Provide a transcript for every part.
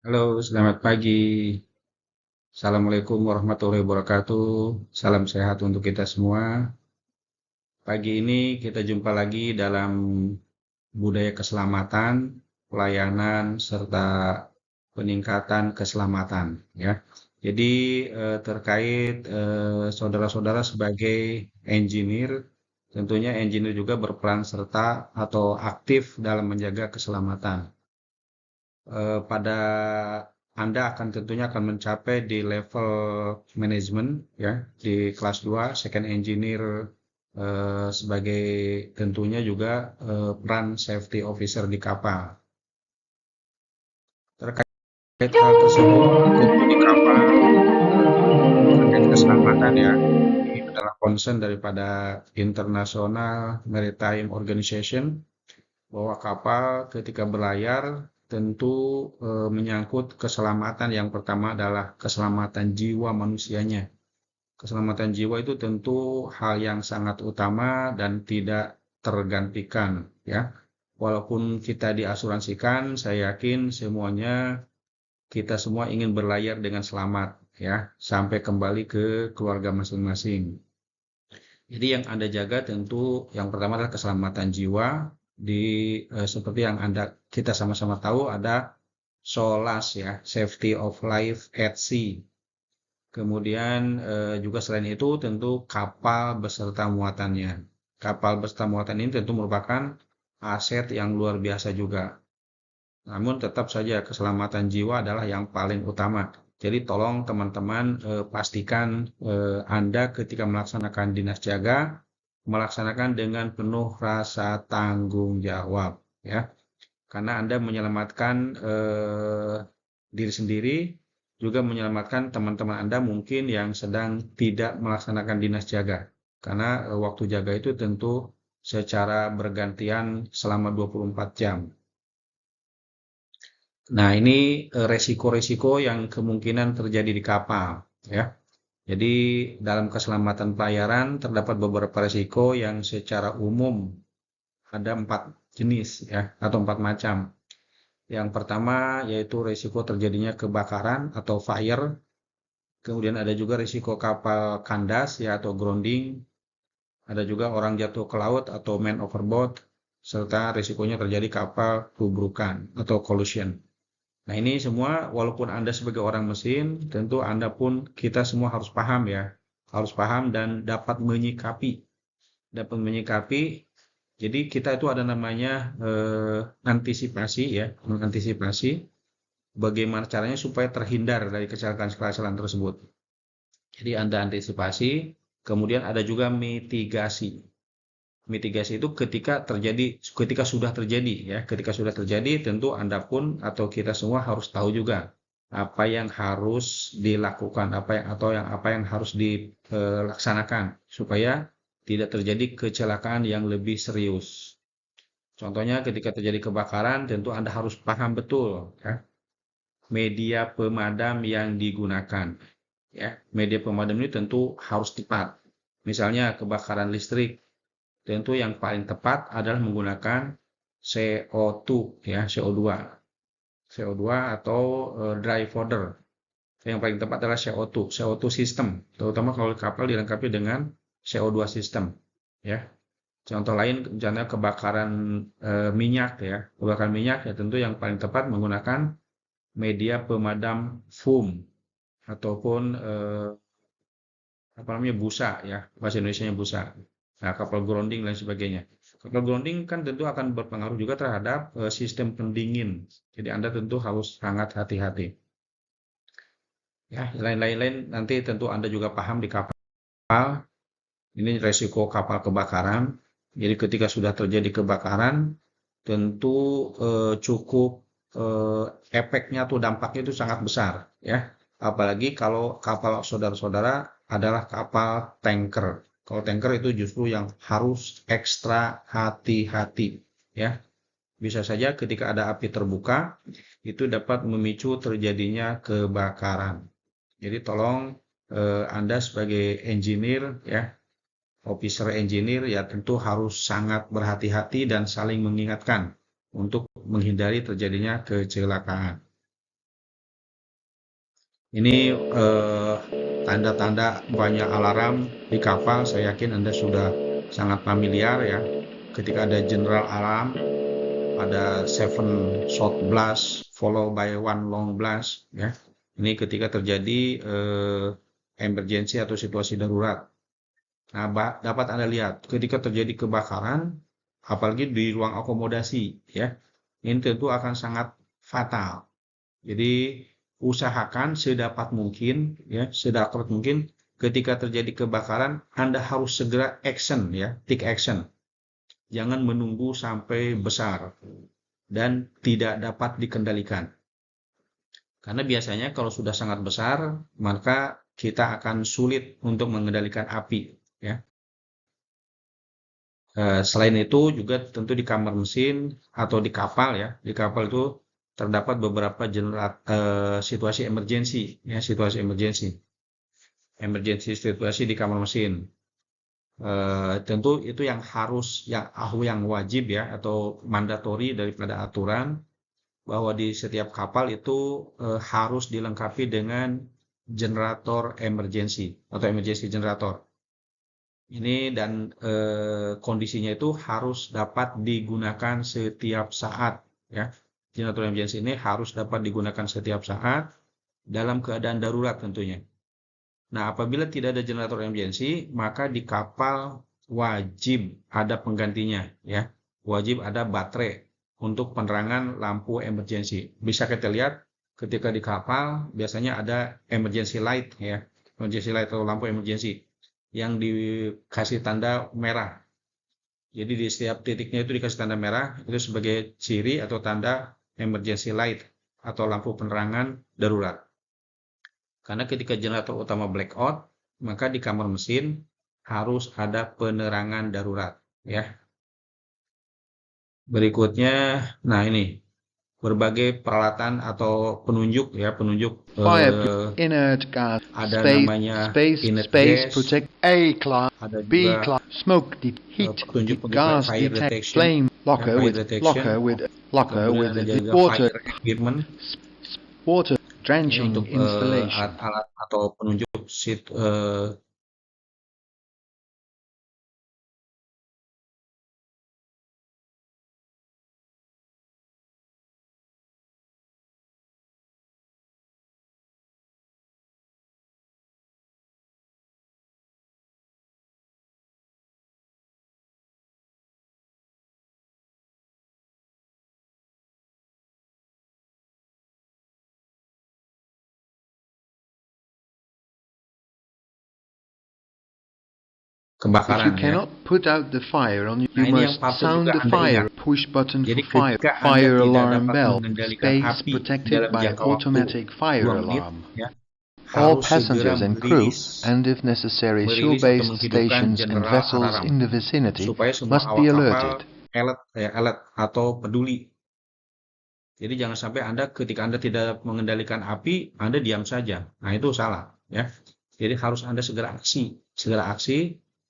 Halo, selamat pagi. Assalamualaikum warahmatullahi wabarakatuh. Salam sehat untuk kita semua. Pagi ini kita jumpa lagi dalam budaya keselamatan, pelayanan, serta peningkatan keselamatan. Ya, jadi terkait saudara-saudara sebagai engineer, tentunya engineer juga berperan serta atau aktif dalam menjaga keselamatan. Pada Anda akan tentunya akan mencapai di level manajemen ya di kelas 2 second engineer sebagai tentunya juga peran safety officer di kapal. Terkait hal tersebut tentu di kapal terkait keselamatan ya ini adalah concern daripada International Maritime Organization bahwa kapal ketika berlayar tentu menyangkut keselamatan. Yang pertama adalah keselamatan jiwa manusianya. Keselamatan jiwa itu tentu hal yang sangat utama dan tidak tergantikan ya. Walaupun kita diasuransikan, saya yakin semuanya kita semua ingin berlayar dengan selamat ya sampai kembali ke keluarga masing-masing. Jadi yang Anda jaga tentu yang pertama adalah keselamatan jiwa di seperti yang kita sama-sama tahu ada SOLAS ya, Safety of Life at Sea. Kemudian juga selain itu tentu kapal beserta muatannya. Kapal beserta muatan ini tentu merupakan aset yang luar biasa juga. Namun tetap saja keselamatan jiwa adalah yang paling utama. Jadi tolong teman-teman pastikan Anda ketika melaksanakan dinas jaga melaksanakan dengan penuh rasa tanggung jawab ya. Karena Anda menyelamatkan diri sendiri juga menyelamatkan teman-teman Anda mungkin yang sedang tidak melaksanakan dinas jaga. Karena waktu jaga itu tentu secara bergantian selama 24 jam. Nah, ini resiko-resiko yang kemungkinan terjadi di kapal, ya. Jadi, dalam keselamatan pelayaran terdapat beberapa resiko yang secara umum ada 4 jenis, ya, atau 4 macam. Yang pertama yaitu resiko terjadinya kebakaran atau fire. Kemudian ada juga resiko kapal kandas, ya, atau grounding. Ada juga orang jatuh ke laut atau man overboard, serta risikonya terjadi kapal tubrukan atau collision. Nah, ini semua walaupun Anda sebagai orang mesin, tentu Anda pun kita semua harus paham ya. Harus paham dan dapat menyikapi. Dapat menyikapi. Jadi kita itu ada namanya antisipasi ya, mengantisipasi bagaimana caranya supaya terhindar dari kecelakaan-kecelakaan tersebut. Jadi Anda antisipasi, kemudian ada juga mitigasi. Mitigasi itu ketika sudah terjadi ya, ketika sudah terjadi tentu Anda pun atau kita semua harus tahu juga apa yang harus dilakukan, apa yang harus dilaksanakan supaya tidak terjadi kecelakaan yang lebih serius. Contohnya ketika terjadi kebakaran tentu Anda harus paham betul ya, media pemadam yang digunakan ya. Media pemadam ini tentu harus tepat. Misalnya kebakaran listrik, tentu yang paling tepat adalah menggunakan CO2 ya, CO2. CO2 atau dry fodder. Yang paling tepat adalah CO2, CO2 system, terutama kalau kapal dilengkapi dengan CO2 system ya. Contoh lain misalnya kebakaran minyak ya. Kebakaran minyak ya tentu yang paling tepat menggunakan media pemadam foam ataupun apa namanya busa ya, bahasa Indonesianya busa. Nah, kapal grounding dan sebagainya. Kapal grounding kan tentu akan berpengaruh juga terhadap sistem pendingin. Jadi Anda tentu harus sangat hati-hati. Ya, lain-lain nanti tentu Anda juga paham di kapal. Ini resiko kapal kebakaran. Jadi ketika sudah terjadi kebakaran, tentu cukup efeknya tuh dampaknya itu sangat besar ya. Apalagi kalau kapal saudara-saudara adalah kapal tanker. Kalau tanker itu justru yang harus ekstra hati-hati ya. Bisa saja ketika ada api terbuka itu dapat memicu terjadinya kebakaran. Jadi tolong Anda sebagai engineer ya, officer engineer ya tentu harus sangat berhati-hati dan saling mengingatkan untuk menghindari terjadinya kecelakaan. Ini tanda-tanda banyak alarm di kapal, saya yakin Anda sudah sangat familiar ya. Ketika ada general alarm, ada 7 short blast followed by 1 long blast ya. Ini ketika terjadi emergency atau situasi darurat. Nah, dapat Anda lihat ketika terjadi kebakaran, apalagi di ruang akomodasi ya, ini tentu akan sangat fatal. Jadi usahakan sedapat mungkin ya, sedapat mungkin ketika terjadi kebakaran Anda harus segera action ya, take action. Jangan menunggu sampai besar dan tidak dapat dikendalikan. Karena biasanya kalau sudah sangat besar, maka kita akan sulit untuk mengendalikan api ya. Selain itu juga tentu di kamar mesin atau di kapal ya, di kapal itu terdapat beberapa situasi emergensi ya, situasi emergensi situasi di kamar mesin. Tentu itu yang wajib ya atau mandatori daripada aturan bahwa di setiap kapal itu harus dilengkapi dengan generator emergensi atau emergency generator. Ini dan kondisinya itu harus dapat digunakan setiap saat ya. Generator emergency ini harus dapat digunakan setiap saat dalam keadaan darurat tentunya. Nah, apabila tidak ada generator emergency, maka di kapal wajib ada penggantinya ya. Wajib ada baterai untuk penerangan lampu emergency. Bisa kita lihat ketika di kapal biasanya ada emergency light ya. Emergency light atau lampu emergency yang dikasih tanda merah. Jadi di setiap titiknya itu dikasih tanda merah, itu sebagai ciri atau tanda emergency light atau lampu penerangan darurat. Karena ketika generator utama blackout, maka di kamar mesin harus ada penerangan darurat ya. Berikutnya, nah ini berbagai peralatan atau penunjuk ya, penunjuk inert gas, ada space, namanya space, inert space, gas, protect A class, ada B juga class, smoke, heat, petunjuk gas fire detect, detection, flame, locker fire with, detection, locker kemudian with ada the juga water, fire equipment, water ini drenching untuk installation. alat-alat atau penunjuk If you kebakaran ya. cannot put out the fire on Nah, you ini yang must patut sound juga the Anda fire, ingat. push button Jadi for fire, ketika Anda fire tidak alarm dapat bell, mengendalikan space api protected dalam by jangka waktu automatic fire 2 menit alarm. ya, All harus segera passengers and crew, and if necessary atau shore-based menghidupkan stations and general vessels alarm in the vicinity supaya semua must be awak kapal alerted. alert atau peduli. Jadi jangan sampai Anda ketika Anda tidak mengendalikan api, Anda diam saja. Nah, itu salah ya. Jadi harus Anda segera aksi.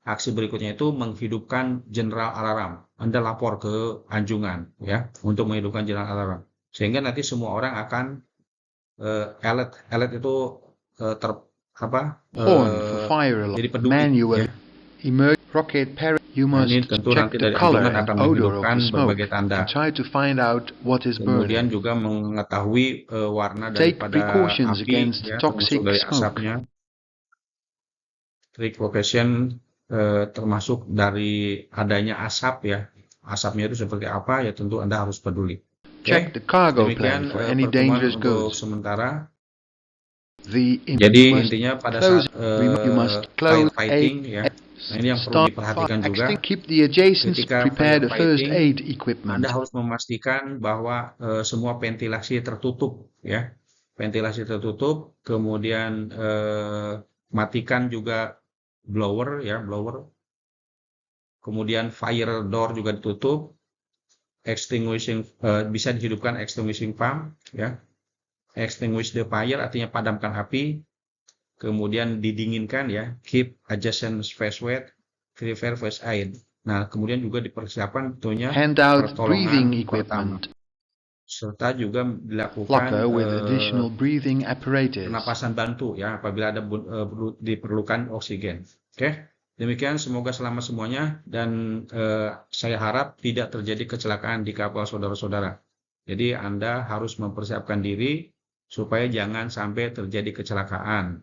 Aksi berikutnya itu menghidupkan general alarm. Anda lapor ke anjungan ya untuk menghidupkan general alarm. Sehingga nanti semua orang akan alert. Alert itu Horn for fire alarm. jadi peduli Manual ya. emerge rocket parachute. You Nah, ini must tentu check nanti the dari color anjungan and akan odor of menghidupkan the smoke berbagai tanda. and try to find out what is Kemudian burning. juga mengetahui warna Take daripada precautions api against ya, toxic termasuk dari smoke. asapnya. Precaution termasuk dari adanya asap ya. Asapnya itu seperti apa ya, tentu Anda harus peduli. Check the cargo Demikian plan for any pertemuan dangerous untuk goods. sementara. Jadi intinya pada saat firefighting ya, nah ini yang perlu diperhatikan juga. Keep the adjacents, Ketika prepare the first firefighting, aid equipment. Anda harus memastikan bahwa semua ventilasi tertutup ya, ventilasi tertutup. Kemudian matikan juga blower ya, blower. Kemudian fire door juga ditutup. Bisa dihidupkan extinguishing pump ya. Extinguish the fire artinya padamkan api. Kemudian didinginkan ya, keep adjacent space wet, prepare first aid. Nah, kemudian juga dipersiapkan tentunya Hand out pertolongan breathing pertama equipment. serta juga dilakukan Flocker with additional breathing apparatus. pernapasan bantu ya apabila ada diperlukan oksigen. Oke. Demikian semoga selamat semuanya dan saya harap tidak terjadi kecelakaan di kapal saudara-saudara. Jadi Anda harus mempersiapkan diri supaya jangan sampai terjadi kecelakaan.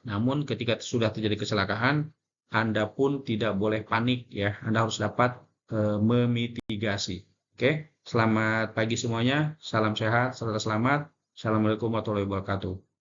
Namun ketika sudah terjadi kecelakaan, Anda pun tidak boleh panik ya. Anda harus dapat memitigasi. Oke, selamat pagi semuanya. Salam sehat, serta selamat. Assalamualaikum warahmatullahi wabarakatuh.